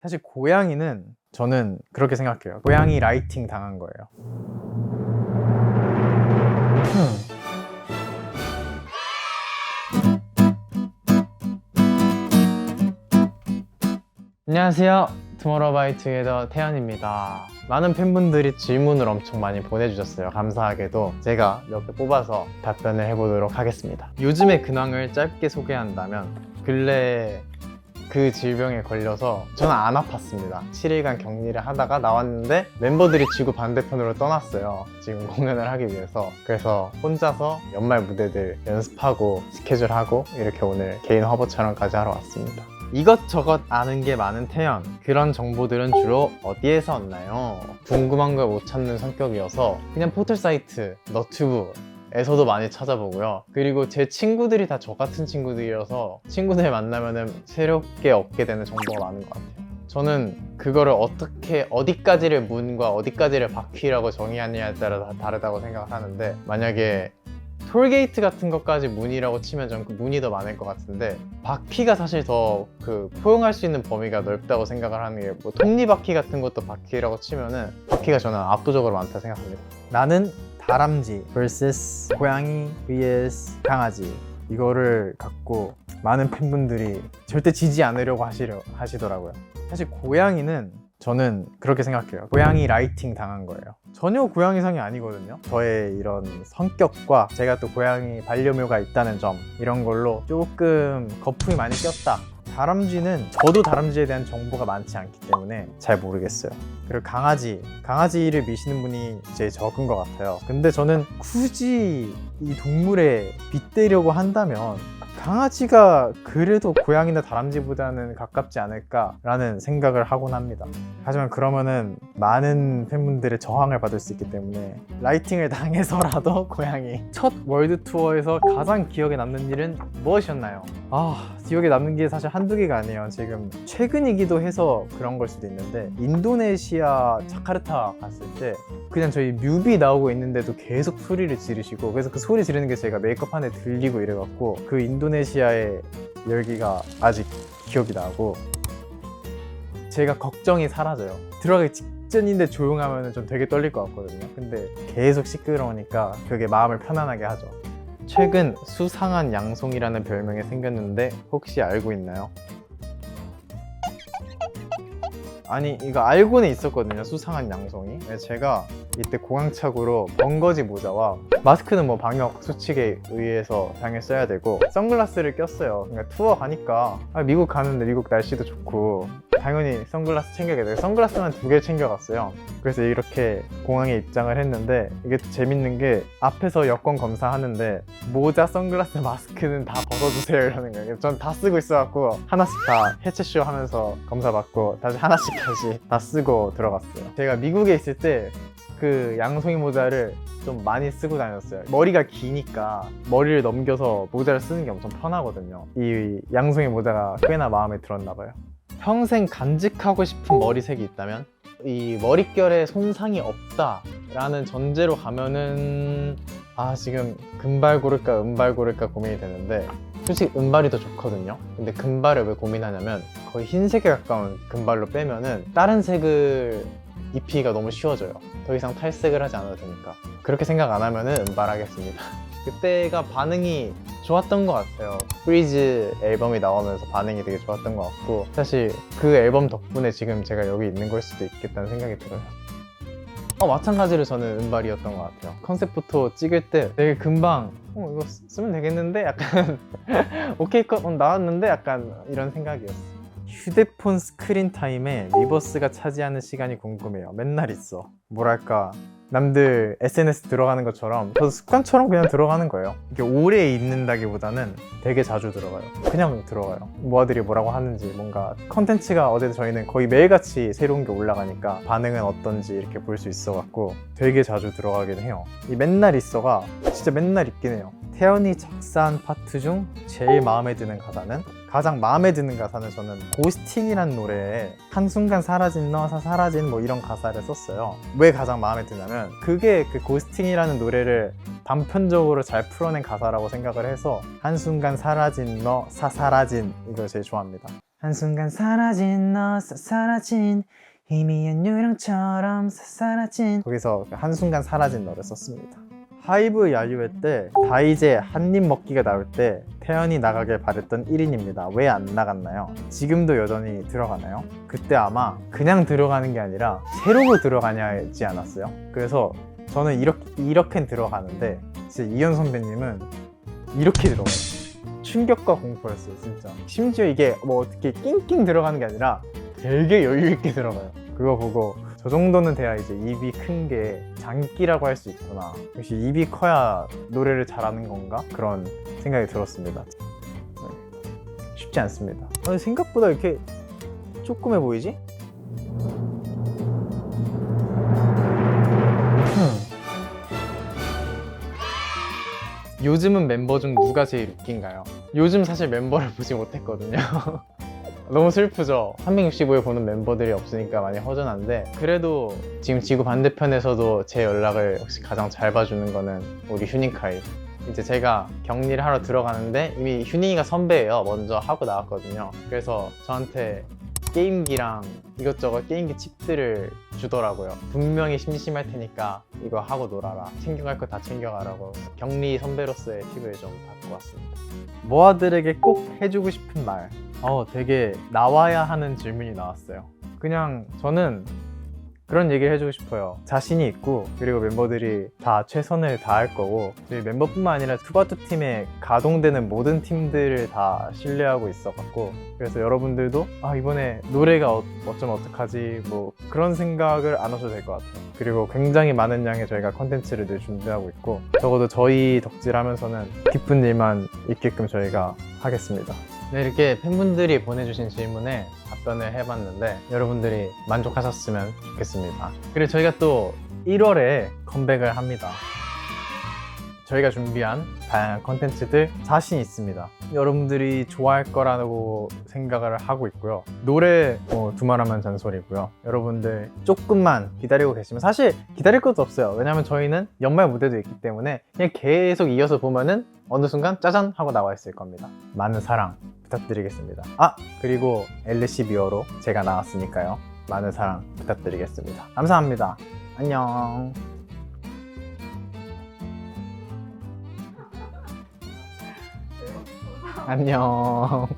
사실 고양이는 저는 그렇게 생각해요. 고양이 라이팅 당한 거예요. 안녕하세요. 투모로우바이투게더 태연입니다. 많은 팬분들이 질문을 엄청 많이 보내주셨어요. 감사하게도 제가 몇 개 뽑아서 답변을 해보도록 하겠습니다. 요즘의 근황을 짧게 소개한다면 근래 그 질병에 걸려서 저는 안 아팠습니다. 7일간 격리를 하다가 나왔는데 멤버들이 지구 반대편으로 떠났어요. 지금 공연을 하기 위해서. 그래서 혼자서 연말 무대들 연습하고 스케줄하고 이렇게 오늘 개인 화보 촬영까지 하러 왔습니다. 이것저것 아는 게 많은 태연. 그런 정보들은 주로 어디에서 얻나요? 궁금한 걸 못 찾는 성격이어서 그냥 포털 사이트, 너튜브 에서도 많이 찾아보고요. 그리고 제 친구들이 다 저 같은 친구들이어서 친구들 만나면은 새롭게 얻게 되는 정보가 많은 것 같아요. 저는 그거를 어떻게 어디까지를 문과 어디까지를 바퀴라고 정의하느냐에 따라 다 다르다고 생각을 하는데, 만약에 톨게이트 같은 것까지 문이라고 치면 전 그 문이 더 많을 것 같은데, 바퀴가 사실 더 포용할 수 있는 범위가 넓다고 생각을 하는 게, 뭐 톱니바퀴 같은 것도 바퀴라고 치면은 바퀴가 저는 압도적으로 많다 생각합니다. 나는 다람쥐 vs 고양이 vs 강아지, 이거를 갖고 많은 팬분들이 절대 지지 않으려고 하시더라고요. 사실 고양이는 저는 그렇게 생각해요. 고양이 라이팅 당한 거예요. 전혀 고양이상이 아니거든요. 저의 이런 성격과 제가 또 고양이 반려묘가 있다는 점, 이런 걸로 조금 거품이 많이 꼈다. 다람쥐는 저도 다람쥐에 대한 정보가 많지 않기 때문에 잘 모르겠어요. 그리고 강아지를 미시는 분이 제일 적은 것 같아요. 근데 저는 굳이 이 동물에 빗대려고 한다면 강아지가 그래도 고양이나 다람쥐보다는 가깝지 않을까라는 생각을 하곤 합니다. 하지만 그러면은 많은 팬분들의 저항을 받을 수 있기 때문에 라이팅을 당해서라도 고양이. 첫 월드 투어에서 가장 기억에 남는 일은 무엇이었나요? 기억에 남는 게 사실 한두 개가 아니에요. 지금 최근이기도 해서 그런 걸 수도 있는데, 인도네시아 자카르타 갔을 때 그냥 저희 뮤비 나오고 있는데도 계속 소리를 지르시고, 그래서 그 소리 지르는 게 제가 메이크업 안에 들리고 이래갖고 그 인도네시아의 열기가 아직 기억이 나고, 제가 걱정이 사라져요. 들어가기 직전인데 조용하면 좀 되게 떨릴 것 같거든요. 근데 계속 시끄러우니까 그게 마음을 편안하게 하죠. 최근 수상한 양송이라는 별명이 생겼는데 혹시 알고 있나요? 아니, 이거 알고는 있었거든요, 수상한 양송이. 제가 이때 공항착오로 번거지 모자와 마스크는 뭐 방역 수칙에 의해서 당연히 써야 되고 선글라스를 꼈어요. 그러니까 투어 가니까 미국 가는데 미국 날씨도 좋고 당연히 선글라스 챙겨야 돼요. 선글라스만 2개 챙겨갔어요. 그래서 이렇게 공항에 입장을 했는데, 이게 재밌는 게 앞에서 여권 검사하는데 모자, 선글라스, 마스크는 다 벗어주세요 이러는 거예요. 전 다 쓰고 있어갖고 하나씩 다 해체쇼 하면서 검사받고 다시 하나씩 다 쓰고 들어갔어요. 제가 미국에 있을 때 그 양송이 모자를 좀 많이 쓰고 다녔어요. 머리가 기니까 머리를 넘겨서 모자를 쓰는 게 엄청 편하거든요. 이 양송이 모자가 꽤나 마음에 들었나 봐요. 평생 간직하고 싶은 머리색이 있다면? 이 머릿결에 손상이 없다 라는 전제로 가면은 지금 금발 고를까 은발 고를까 고민이 되는데, 솔직히 은발이 더 좋거든요. 근데 금발을 왜 고민하냐면, 거의 흰색에 가까운 금발로 빼면은 다른 색을 입히기가 너무 쉬워져요. 더 이상 탈색을 하지 않아도 되니까. 그렇게 생각 안 하면은 은발하겠습니다. 그때가 반응이 좋았던 것 같아요. 프리즈 앨범이 나오면서 반응이 되게 좋았던 것 같고, 사실 그 앨범 덕분에 지금 제가 여기 있는 걸 수도 있겠다는 생각이 들어요. 마찬가지로 저는 은발이었던 것 같아요. 컨셉 포토 찍을 때 되게 금방 이거 쓰면 되겠는데? 약간 오케이 컷 나왔는데? 약간 이런 생각이었어요. 휴대폰 스크린 타임에 리버스가 차지하는 시간이 궁금해요. 맨날 있어. 뭐랄까, 남들 SNS 들어가는 것처럼 저도 습관처럼 그냥 들어가는 거예요. 이게 오래 있는다기보다는 되게 자주 들어가요. 그냥 들어가요. 모아들이 뭐라고 하는지, 뭔가 컨텐츠가 어제도 저희는 거의 매일같이 새로운 게 올라가니까 반응은 어떤지 이렇게 볼 수 있어갖고 되게 자주 들어가긴 해요. 이 맨날 있어가 진짜 맨날 있긴 해요. 태연이 작사한 파트 중 제일 마음에 드는 가사는? 가장 마음에 드는 가사는 저는 고스팅이라는 노래에 한순간 사라진 너 사라진 뭐 이런 가사를 썼어요. 왜 가장 마음에 드냐면, 그게 그 고스팅이라는 노래를 단편적으로 잘 풀어낸 가사라고 생각을 해서 한순간 사라진 너 사라진 이걸 제일 좋아합니다. 한순간 사라진 너 사라진 희미한 유령처럼 사라진 거기서 한순간 사라진 너를 썼습니다. 하이브 야유회 때 다이제 한 입 먹기가 나올 때 태연이 나가길 바랬던 1인입니다. 왜 안 나갔나요? 지금도 여전히 들어가나요? 그때 아마 그냥 들어가는 게 아니라 세로로 들어가냐지 않았어요? 그래서 저는 이렇게 들어가는데 진짜 이현 선배님은 이렇게 들어가요. 충격과 공포였어요 진짜. 심지어 이게 뭐 어떻게 낑낑 들어가는 게 아니라 되게 여유 있게 들어가요. 그거 보고 저 정도는 돼야 이제 입이 큰 게 장기라고 할 수 있구나. 역시 입이 커야 노래를 잘하는 건가? 그런 생각이 들었습니다. 쉽지 않습니다. 아니, 생각보다 이렇게 조그매 보이지? 요즘은 멤버 중 누가 제일 웃긴가요? 요즘 사실 멤버를 보지 못했거든요. 너무 슬프죠? 365일 보는 멤버들이 없으니까 많이 허전한데 그래도 지금 지구 반대편에서도 제 연락을 혹시 가장 잘 봐주는 거는 우리 휴닝카이. 이제 제가 격리를 하러 들어가는데 이미 휴닝이가 선배예요. 먼저 하고 나왔거든요. 그래서 저한테 게임기랑 이것저것 게임기 칩들을 주더라고요. 분명히 심심할 테니까 이거 하고 놀아라. 챙겨갈 거 다 챙겨가라고 격리 선배로서의 팁을 좀 받고 왔습니다. 모아들에게 꼭 해주고 싶은 말. 되게 나와야 하는 질문이 나왔어요. 그냥 저는 그런 얘기를 해주고 싶어요. 자신이 있고 그리고 멤버들이 다 최선을 다할 거고 저희 멤버뿐만 아니라 투바투 팀에 가동되는 모든 팀들을 다 신뢰하고 있어갖고 그래서 여러분들도 이번에 노래가 어쩌면 어떡하지 뭐 그런 생각을 안 하셔도 될 것 같아요. 그리고 굉장히 많은 양의 저희가 컨텐츠를 늘 준비하고 있고 적어도 저희 덕질하면서는 기쁜 일만 있게끔 저희가 하겠습니다. 네, 이렇게 팬분들이 보내주신 질문에 답변을 해봤는데 여러분들이 만족하셨으면 좋겠습니다. 그리고 저희가 또 1월에 컴백을 합니다. 저희가 준비한 다양한 컨텐츠들 자신 있습니다. 여러분들이 좋아할 거라고 생각을 하고 있고요. 노래 두말하면 잔소리고요. 여러분들 조금만 기다리고 계시면 사실 기다릴 것도 없어요. 왜냐면 저희는 연말 무대도 있기 때문에 그냥 계속 이어서 보면은 어느 순간 짜잔 하고 나와 있을 겁니다. 많은 사랑 부탁드리겠습니다. 그리고 LCB어로 제가 나왔으니까요. 많은 사랑 부탁드리겠습니다. 감사합니다. 안녕. 안녕.